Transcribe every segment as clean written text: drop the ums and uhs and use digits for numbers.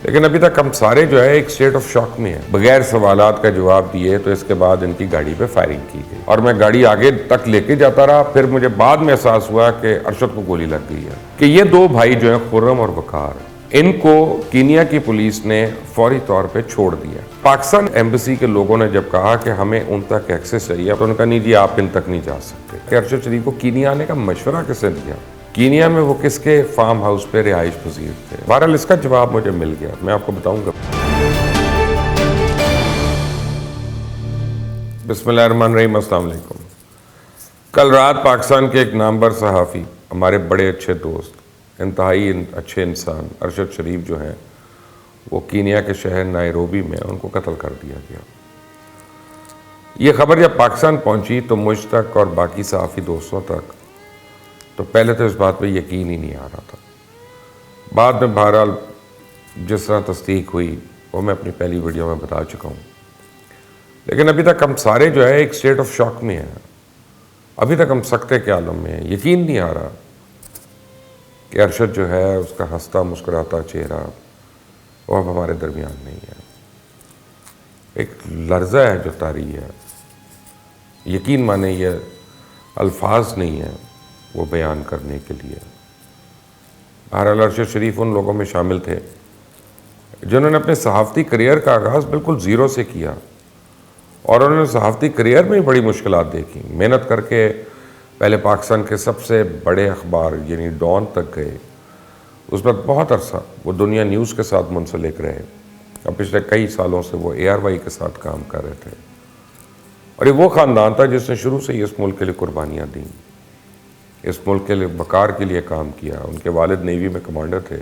लेकिन अभी तक हम सारे जो है एक स्टेट ऑफ शॉक में हैं। बगैर सवालात का जवाब दिए तो इसके बाद इनकी गाड़ी पे फायरिंग की गई और मैं गाड़ी आगे तक लेके जाता रहा। फिर मुझे बाद में एहसास हुआ कि अरशद को गोली लग गई है। कि ये दो भाई जो है खुर्रम और वकार, इनको कीनिया की पुलिस ने फौरी तौर पे छोड़ दिया। पाकिस्तान एम्बेसी के लोगों ने जब कहा कि हमें उन तक एक्सेस चाहिए तो उनका नहीं जी आप इन तक नहीं जा सकते। कि अरशद शरीफ को कीनिया आने का मशवरा किसने दिया? कीनिया में वो किसके फार्म हाउस पे रिहाइश पजीर थे? बहरहाल इसका जवाब मुझे मिल गया, मैं आपको बताऊंगा। बिस्मिल्लाहिर्रहमानिर्रहीम, अस्सलाम वालेकुम। कल रात पाकिस्तान के एक नामवर सहाफ़ी, हमारे बड़े अच्छे दोस्त, इंतहाई अच्छे इंसान अरशद शरीफ जो हैं वो कीनिया के शहर नायरोबी में उनको कत्ल कर दिया गया। ये खबर जब पाकिस्तान पहुंची तो मुझ तक और बाकी सहाफ़ी दोस्तों तक तो पहले तो इस बात पे यकीन ही नहीं आ रहा था। बाद में बहरहाल जिस तरह तस्दीक हुई वो मैं अपनी पहली वीडियो में बता चुका हूँ। लेकिन अभी तक हम सारे जो है एक स्टेट ऑफ शॉक में हैं। अभी तक हम सकते के आलम में हैं। यकीन नहीं आ रहा कि अरशद जो है उसका हंसता मुस्कुराता चेहरा वो अब हमारे दरमियान नहीं है। एक लर्जा है जो तारी है, यकीन माने ये अल्फाज नहीं है वो बयान करने के लिए। बहरहाल अरशद शरीफ उन लोगों में शामिल थे जिन्होंने अपने सहाफ़ती करियर का आगाज़ बिल्कुल ज़ीरो से किया और उन्होंने सहाफ़ती करियर में बड़ी मुश्किलात देखी। मेहनत करके पहले पाकिस्तान के सबसे बड़े अखबार यानी डॉन तक गए। उस वक्त बहुत अरसा वो दुनिया न्यूज़ के साथ मुंसलिक रहे और पिछले कई सालों से वो ARY के साथ काम कर रहे थे। और ये वो ख़ानदान था जिसने शुरू से ही इस मुल्क के लिए कुर्बानियाँ दी, इस मुल्क के लिए वक़ार के लिए काम किया। उनके वालिद नेवी में कमांडर थे।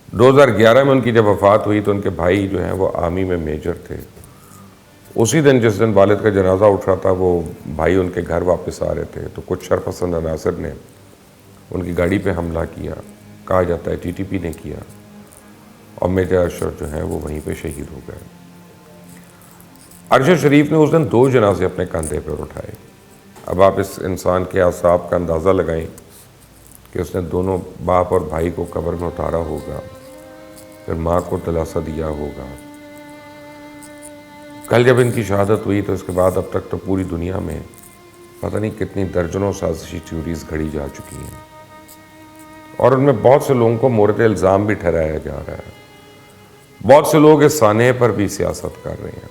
2011 में उनकी जब वफ़ात हुई तो उनके भाई जो हैं वो आर्मी में मेजर थे। उसी दिन जिस दिन वालिद का जनाजा उठ रहा था वो भाई उनके घर वापस आ रहे थे तो कुछ शरपसंद अनासर ने उनकी गाड़ी पे हमला किया। कहा जाता है TTP ने किया और मेजर अरशद जो हैं वो वहीं पे शहीद हो गए। अरशद शरीफ ने उस दिन 2 जनाजे अपने कंधे पर उठाए। अब आप इस इंसान के आसाब का अंदाज़ा लगाएं कि उसने दोनों बाप और भाई को कब्र में उतारा होगा, फिर माँ को दिलासा दिया होगा। कल जब इनकी शहादत हुई तो इसके बाद अब तक तो पूरी दुनिया में पता नहीं कितनी दर्जनों साजिशी थ्योरीज घड़ी जा चुकी हैं और उनमें बहुत से लोगों को मोरद इल्ज़ाम भी ठहराया जा रहा है। बहुत से लोग इस सानहे पर भी सियासत कर रहे हैं।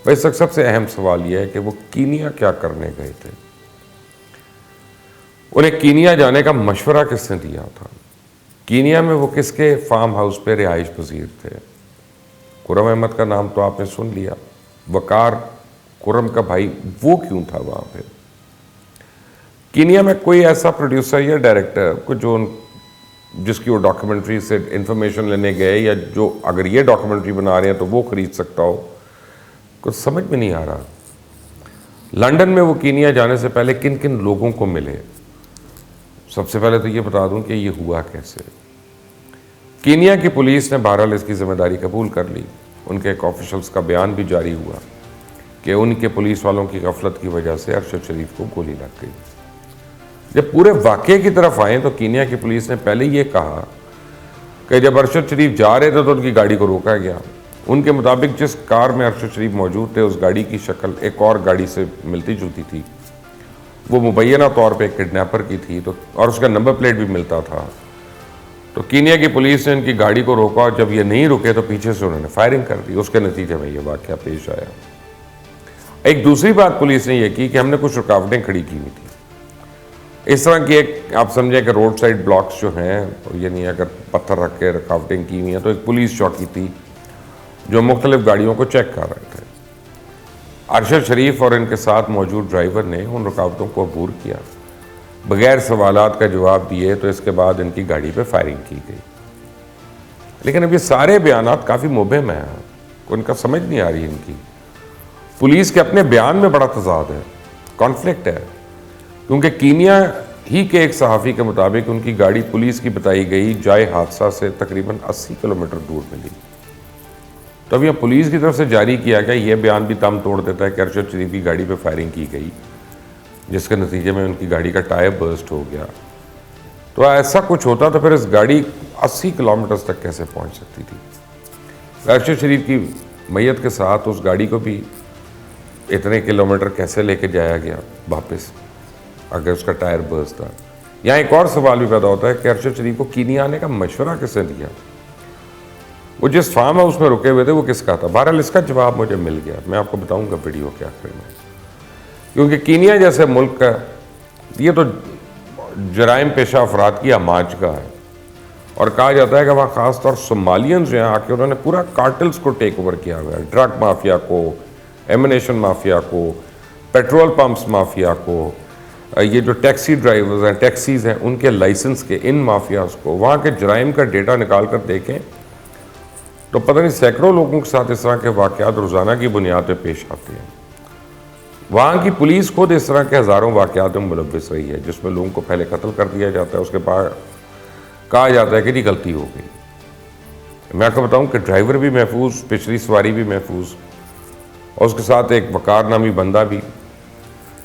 वैसे तक सबसे अहम सवाल यह है कि वो कीनिया क्या करने गए थे? उन्हें कीनिया जाने का मशवरा किसने दिया था? कीनिया में वो किसके फार्म हाउस पे रिहाइश पजीर थे? खुर्रम अहमद का नाम तो आपने सुन लिया। वकार खुर्रम का भाई वो क्यों था वहाँ पे? कीनिया में कोई ऐसा प्रोड्यूसर या डायरेक्टर को जिसकी वो डॉक्यूमेंट्री से इंफॉर्मेशन लेने गए या जो अगर ये डॉक्यूमेंट्री बना रहे हैं तो वो खरीद सकता हो? कुछ समझ में नहीं आ रहा। लंदन में वो कीनिया जाने से पहले किन किन लोगों को मिले? सबसे पहले तो ये बता दूं कि ये हुआ कैसे। कीनिया की पुलिस ने बहरहाल इसकी जिम्मेदारी कबूल कर ली। उनके एक ऑफिशियल्स का बयान भी जारी हुआ कि उनके पुलिस वालों की गफलत की वजह से अरशद शरीफ को गोली लग गई। जब पूरे वाक़े की तरफ आए तो कीनिया की पुलिस ने पहले ये कहा कि जब अरशद शरीफ जा रहे थे तो उनकी गाड़ी को रोका गया। उनके मुताबिक जिस कार में अरशद शरीफ मौजूद थे उस गाड़ी की शक्ल एक और गाड़ी से मिलती जुलती थी। वो मुबैना तौर पे एक किडनैपर की थी तो और उसका नंबर प्लेट भी मिलता था। तो कीनिया की पुलिस ने इनकी गाड़ी को रोका और जब ये नहीं रुके तो पीछे से उन्होंने फायरिंग कर दी। उसके नतीजे में ये वाक़या पेश आया। एक दूसरी बात पुलिस ने यह की कि हमने कुछ रुकावटें खड़ी की हुई थी। इस तरह की एक आप समझें कि रोड साइड ब्लॉक्स जो हैं तो ये नहीं अगर पत्थर रख के रुकावटें की हुई हैं तो एक पुलिस चौकी थी जो मुख्तलिफ गाड़ियों को चेक कर रहे थे। अरशद शरीफ और इनके साथ मौजूद ड्राइवर ने उन रुकावटों को अबूर किया। बगैर सवालात का जवाब दिए तो इसके बाद इनकी गाड़ी पे फायरिंग की गई। लेकिन अब ये सारे बयानात काफ़ी मुबहम हैं, उनका समझ नहीं आ रही इनकी। पुलिस के अपने बयान में बड़ा तजाद है, कॉन्फ्लिक्ट है, क्योंकि कीनिया ही के एक सहाफ़ी के मुताबिक उनकी गाड़ी पुलिस की बताई गई जाए हादसा से तकरीबन 80 किलोमीटर दूर मिली। तो अब यह पुलिस की तरफ से जारी किया गया यह बयान भी दम तोड़ देता है कि अरशद शरीफ की गाड़ी पे फायरिंग की गई जिसके नतीजे में उनकी गाड़ी का टायर बर्स्ट हो गया। तो ऐसा कुछ होता तो फिर इस गाड़ी 80 किलोमीटर तक कैसे पहुंच सकती थी। अरशद शरीफ की मैयत के साथ उस गाड़ी को भी इतने किलोमीटर कैसे लेके जाया गया वापस, अगर उसका टायर बर्स्ट था। यहाँ एक और सवाल भी पैदा होता है कि अरशद शरीफ को कीनिया आने का मशवरा किसने दिया, वो जिस फार्म हाउस में रुके हुए थे वो किसका था। बहरहाल इसका जवाब मुझे मिल गया, मैं आपको बताऊंगा वीडियो के आखिर में। क्योंकि कीनिया जैसे मुल्क का ये तो जराइम पेशा अफराद की अमाजगा है, और कहा जाता है कि वहाँ ख़ासतौर सोमालियंस जो हैं आके उन्होंने पूरा कार्टल्स को टेक ओवर किया हुआ है, ड्रग माफिया को, एमिनेशन माफिया को, पेट्रोल पंप्स माफिया को, ये जो टैक्सी ड्राइवर्स हैं, टैक्सीज़ हैं, उनके लाइसेंस के इन माफियाज को। वहाँ के जराइम का डेटा निकाल कर देखें तो पता नहीं सैकड़ों लोगों के साथ इस तरह के वाक़यात रोज़ाना की बुनियाद पर पेश आते हैं। वहाँ की पुलिस खुद इस तरह के हज़ारों वाक़यात में मुलव्विस रही है, जिसमें लोगों को पहले कत्ल कर दिया जाता है, उसके बाद कहा जाता है कि नहीं गलती हो गई। मैं आपको बताऊं कि ड्राइवर भी महफूज, पिछली सवारी भी महफूज, और उसके साथ एक वकार नामी बंदा भी।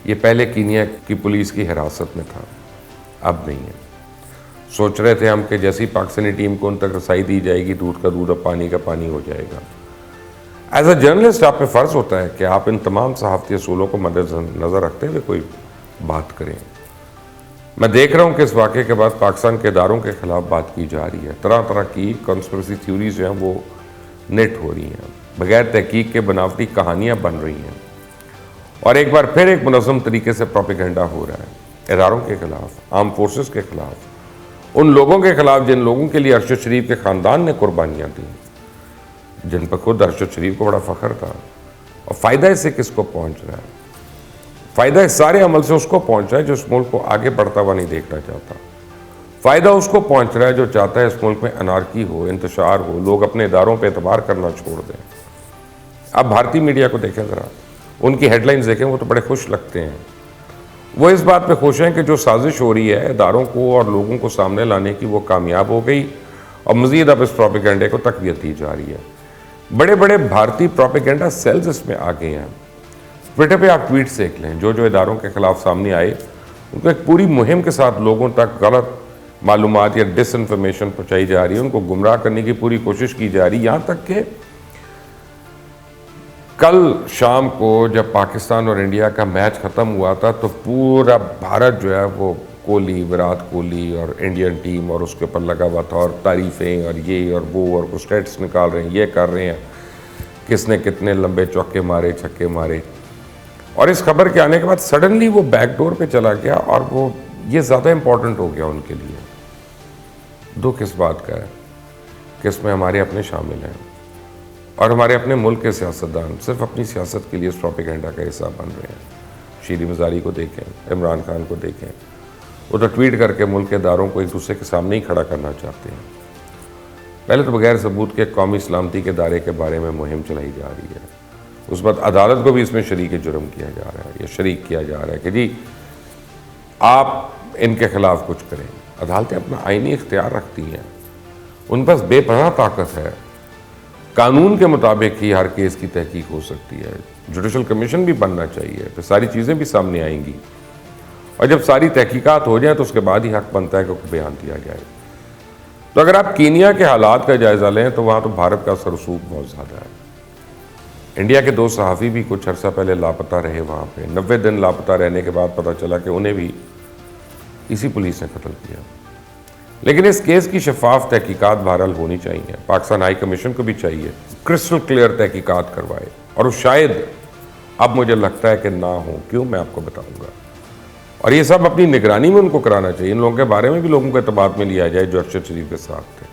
ये पहले कीनिया की पुलिस की हिरासत में था, अब नहीं है। सोच रहे थे हम कि जैसी पाकिस्तानी टीम को उन तक रसाई दी जाएगी, दूध का दूध और पानी का पानी हो जाएगा। एज अ जर्नलिस्ट आप पे फ़र्ज़ होता है कि आप इन तमाम सहाफ़ती असूलों को मद्देनज़र रखते हुए कोई बात करें। मैं देख रहा हूँ कि इस वाक़े के बाद पाकिस्तान के इदारों के ख़िलाफ़ बात की जा रही है, तरह तरह की कॉन्स्पिरेसी थ्योरीज जो हैं वो नेट हो रही हैं, बग़ैर तहकीक के बनावटी कहानियाँ बन रही हैं, और एक बार फिर एक मुनज़्ज़म तरीके से प्रोपेगेंडा हो रहा है इदारों के ख़िलाफ़, आर्म फोर्सेस के ख़िलाफ़, उन लोगों के ख़िलाफ़ जिन लोगों के लिए अरशद शरीफ के ख़ानदान ने कुर्बानियाँ दी, जिन पर खुद अरशद शरीफ को बड़ा फ़ख्र था। और फ़ायदा इससे किसको पहुँच रहा है? फ़ायदा इस सारे अमल से उसको पहुँच रहा है जो इस मुल्क को आगे बढ़ता हुआ नहीं देखना चाहता। फ़ायदा उसको पहुँच रहा है जो चाहता है इस मुल्क में अनारकी हो, इंतशार हो, लोग अपने इदारों पर एतबार करना छोड़ दें। अब भारतीय मीडिया को देखें ज़रा, उनकी हेडलाइंस देखें, वो तो बड़े खुश लगते हैं। वो इस बात पे खुश हैं कि जो साजिश हो रही है इदारों को और लोगों को सामने लाने की, वो कामयाब हो गई, और मज़ीद अब इस प्रोपेगेंडे को तक़वियत दी जा रही है। बड़े बड़े भारतीय प्रोपेगेंडा सेल्स इसमें आ गए हैं। ट्विटर पे आप ट्वीट्स देख लें, जो इदारों के ख़िलाफ़ सामने आए उनको एक पूरी मुहिम के साथ लोगों तक गलत मालूमात या डिसइंफॉर्मेशन पहुँचाई जा रही है, उनको गुमराह करने की पूरी कोशिश की जा रही है। यहाँ तक कि कल शाम को जब पाकिस्तान और इंडिया का मैच ख़त्म हुआ था तो पूरा भारत जो है वो कोहली, विराट कोहली और इंडियन टीम और उसके ऊपर लगा हुआ था, और तारीफ़ें और ये और वो, और कुछ स्टेट्स निकाल रहे हैं, ये कर रहे हैं, किसने कितने लंबे चौके मारे, छक्के मारे। और इस खबर के आने के बाद सडनली वो बैकडोर पे चला गया, और वो ये ज़्यादा इम्पोर्टेंट हो गया उनके लिए। दुख इस बात का है कि इसमें हमारे अपने शामिल हैं, और हमारे अपने मुल्क के सियासतदान सिर्फ अपनी सियासत के लिए इस प्रोपेगेंडा का हिस्सा बन रहे हैं। शीरी मज़ारी को देखें, इमरान खान को देखें, वो तो ट्वीट करके मुल्क के इदारों को एक दूसरे के सामने ही खड़ा करना चाहते हैं। पहले तो बगैर सबूत के कौमी सलामती के दायरे के बारे में मुहिम चलाई जा रही है, उस बाद अदालत को भी इसमें शरीक जुर्म किया जा रहा है, या शरीक किया जा रहा है कि जी आप इनके ख़िलाफ़ कुछ करें। अदालतें अपना आईनी इख्तियार रखती हैं, उन पास बेपनाह ताकत है, कानून के मुताबिक ही हर केस की तहकीक हो सकती है। जुडिशल कमीशन भी बनना चाहिए, तो सारी चीज़ें भी सामने आएंगी, और जब सारी तहकीकात हो जाए तो उसके बाद ही हक बनता है कि बयान दिया जाए। तो अगर आप कीनिया के हालात का जायज़ा लें तो वहाँ तो भारत का सरसूख बहुत ज़्यादा है। इंडिया के 2 सहाफ़ी भी कुछ अर्सा पहले लापता रहे वहाँ पे, 90 दिन लापता रहने के बाद पता चला कि उन्हें भी इसी पुलिस ने कत्ल किया। लेकिन इस केस की शफाफ तहकीकात बहरहाल होनी चाहिए। पाकिस्तान हाई कमीशन को भी चाहिए क्रिस्टल क्लियर तहकीकात करवाए, और वो शायद अब मुझे लगता है कि ना हो। क्यों, मैं आपको बताऊंगा। और ये सब अपनी निगरानी में उनको कराना चाहिए। इन लोगों के बारे में भी लोगों को एतबार में लिया जाए जो अरशद शरीफ के साथ थे।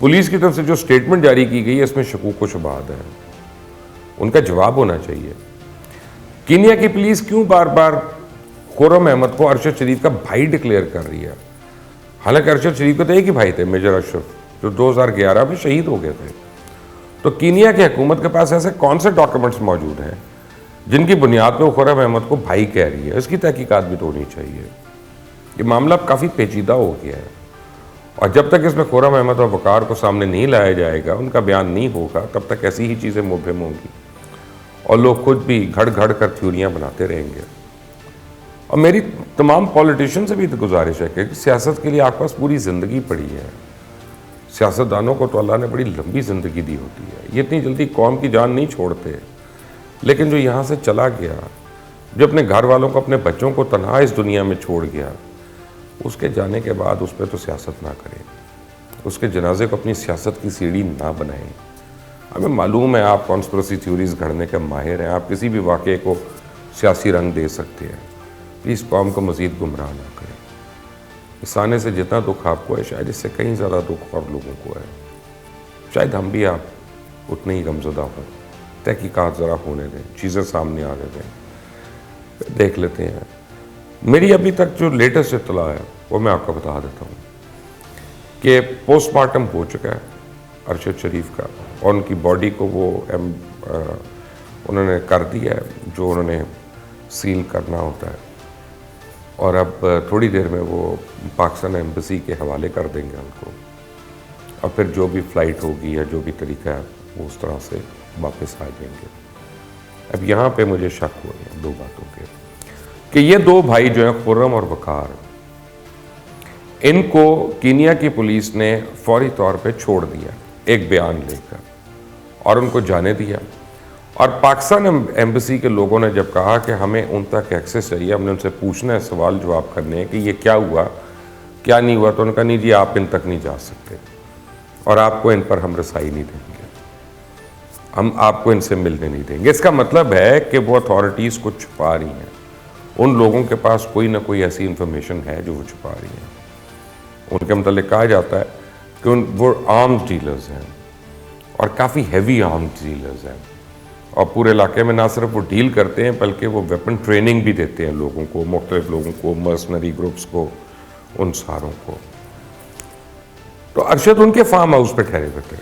पुलिस की तरफ से जो स्टेटमेंट जारी की गई है इसमें शकूक व शुबहात है, उनका जवाब होना चाहिए। कीनिया की पुलिस क्यों बार बार खुर्रम अहमद को अरशद शरीफ का भाई डिक्लेयर कर रही है? हालांकि अरशद शरीफ के तो एक ही भाई थे, मेजर अशरफ, जो 2011 में शहीद हो गए थे। तो कीनिया की हुकूमत के पास ऐसे कौन से डॉक्यूमेंट्स मौजूद हैं जिनकी बुनियाद पर वो खुर्रम अहमद को भाई कह रही है? इसकी तहकीकात भी तो होनी चाहिए। ये मामला काफ़ी पेचीदा हो गया है, और जब तक इसमें खुर्रम अहमद और वकार को सामने नहीं लाया जाएगा, उनका बयान नहीं होगा, तब तक ऐसी ही चीज़ें मुबहम होंगी, और लोग खुद भी घड़ घड़ कर थ्योरियाँ बनाते रहेंगे। और मेरी तमाम पॉलिटिशियन से भी तो गुजारिश है कि सियासत के लिए आपके पास पूरी ज़िंदगी पड़ी है, सियासतदानों को तो अल्लाह ने बड़ी लंबी ज़िंदगी दी होती है, ये इतनी जल्दी कौम की जान नहीं छोड़ते। लेकिन जो यहाँ से चला गया, जो अपने घर वालों को, अपने बच्चों को तन्हा इस दुनिया में छोड़ गया, उसके जाने के बाद उस पर तो सियासत ना करें, उसके जनाजे को अपनी सियासत की सीढ़ी ना बनाएं। हमें मालूम है आप कॉन्स्पिरेसी थ्योरीज गढ़ने के माहिर हैं, आप किसी भी वाक़े को सियासी रंग दे सकते हैं। प्लीज़ कौम को मज़ीद गुमराह ना करें। इस आने से जितना दुख आपको है, शायद इससे कहीं ज़्यादा दुख और लोगों को है। शायद हम भी आप उतने ही गमज़दा हों। तहकीकात ज़रा होने दें, चीज़ें सामने आने दें, देख लेते हैं। मेरी अभी तक जो लेटेस्ट इत्तला है वो मैं आपको बता देता हूँ कि पोस्टमार्टम हो चुका है अरशद शरीफ का, और उनकी बॉडी को वो उन्होंने कर दिया है जो उन्होंने सील करना होता है, और अब थोड़ी देर में वो पाकिस्तान एम्बेसी के हवाले कर देंगे उनको, और फिर जो भी फ़्लाइट होगी या जो भी तरीका है वो उस तरह से वापस आ जाएंगे। अब यहाँ पे मुझे शक हो रहा है दो बातों के, कि ये दो भाई जो हैं खुर्रम और वकार, इनको कीनिया की पुलिस ने फौरी तौर पे छोड़ दिया एक बयान लेकर, और उनको जाने दिया। और पाकिस्तान एम्बेसी के लोगों ने जब कहा कि हमें उन तक एक्सेस चाहिए, हमने उनसे पूछना है, सवाल जवाब करने हैं कि ये क्या हुआ क्या नहीं हुआ, तो उन्होंने कहा नहीं जी आप इन तक नहीं जा सकते और आपको इन पर हम रसाई नहीं देंगे, हम आपको इनसे मिलने नहीं देंगे। इसका मतलब है कि वो अथॉरिटीज़ को छुपा रही हैं, उन लोगों के पास कोई ना कोई ऐसी इंफॉर्मेशन है जो वो छुपा रही हैं। उनके मतलब कहा जाता है कि वो आर्म्स डीलर्स हैं, और काफ़ी हैवी आर्म्स डीलर्स हैं, और पूरे इलाके में ना सिर्फ वो डील करते हैं बल्कि वो वेपन ट्रेनिंग भी देते हैं लोगों को, मुख्तलिफ लोगों को, मर्सनरी ग्रुप्स को, उन सारों को। तो अरशद उनके फार्म हाउस पे ठहरे हुए थे,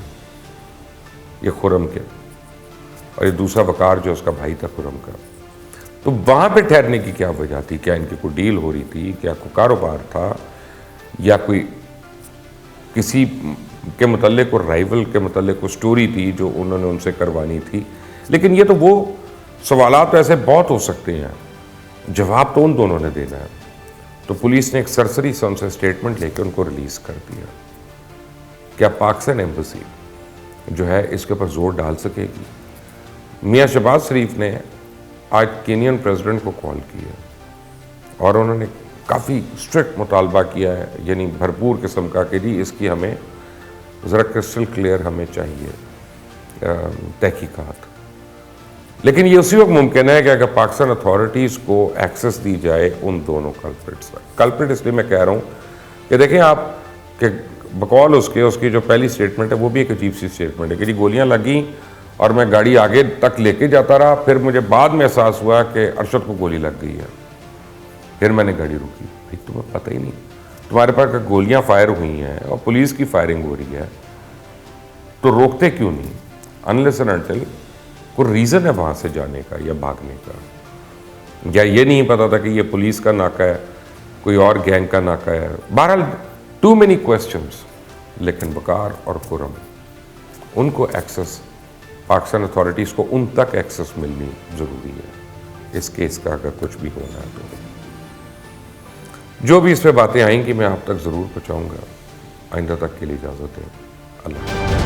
ये खुर्रम के, और ये दूसरा वकार जो उसका भाई था खुर्रम का। तो वहाँ पे ठहरने की क्या वजह थी? क्या इनकी कोई डील हो रही थी, क्या कोई कारोबार था, या कोई किसी के मुतल्लिक और राइवल के मुतल्लिक कोई स्टोरी थी जो उन्होंने उनसे करवानी थी? लेकिन ये तो वो सवालात तो ऐसे बहुत हो सकते हैं, जवाब तो उन दोनों ने देना है। तो पुलिस ने एक सरसरी से उनसे स्टेटमेंट लेकर उनको रिलीज़ कर दिया। क्या पाकिस्तान एम्बेसी जो है इसके ऊपर जोर डाल सकेगी? मियाँ शहबाज शरीफ ने आज केनियन प्रेसिडेंट को कॉल किया, और उन्होंने काफ़ी स्ट्रिक्ट मुतालबा किया है, यानी भरपूर किस्म का कि जी इसकी हमें ज़रा क्रिस्टल क्लियर हमें चाहिए तहकीकात। लेकिन ये उसी वक्त मुमकिन है कि अगर पाकिस्तान अथॉरिटीज़ को एक्सेस दी जाए उन दोनों कल्प्रिट्स तक। कल्प्रिट इसलिए मैं कह रहा हूँ कि देखें आप कि बकौल उसकी जो पहली स्टेटमेंट है वो भी एक अजीब सी स्टेटमेंट है कि जी गोलियाँ लगी और मैं गाड़ी आगे तक लेके जाता रहा, फिर मुझे बाद में एहसास हुआ कि अरशद को गोली लग गई है, फिर मैंने गाड़ी रोकी। भाई तुम्हें पता ही नहीं, तुम्हारे पास गोलियाँ फायर हुई हैं और पुलिस की फायरिंग हो रही है, तो रोकते क्यों नहीं? अनलेस एंड अनटिल कोई रीज़न है वहाँ से जाने का या भागने का, या ये नहीं पता था कि ये पुलिस का नाका है, कोई और गैंग का नाका है। बहरहाल टू मेनी क्वेश्चंस। लेकिन वकार और खुर्रम, उनको एक्सेस, पाकिस्तान अथॉरिटीज़ को उन तक एक्सेस मिलनी ज़रूरी है इस केस का अगर कुछ भी होना है तो। जो भी इस पर बातें आएंगी मैं आप तक ज़रूर पहुँचाऊँगा। आइंदा तक के लिए इजाज़त है। अल्लाह।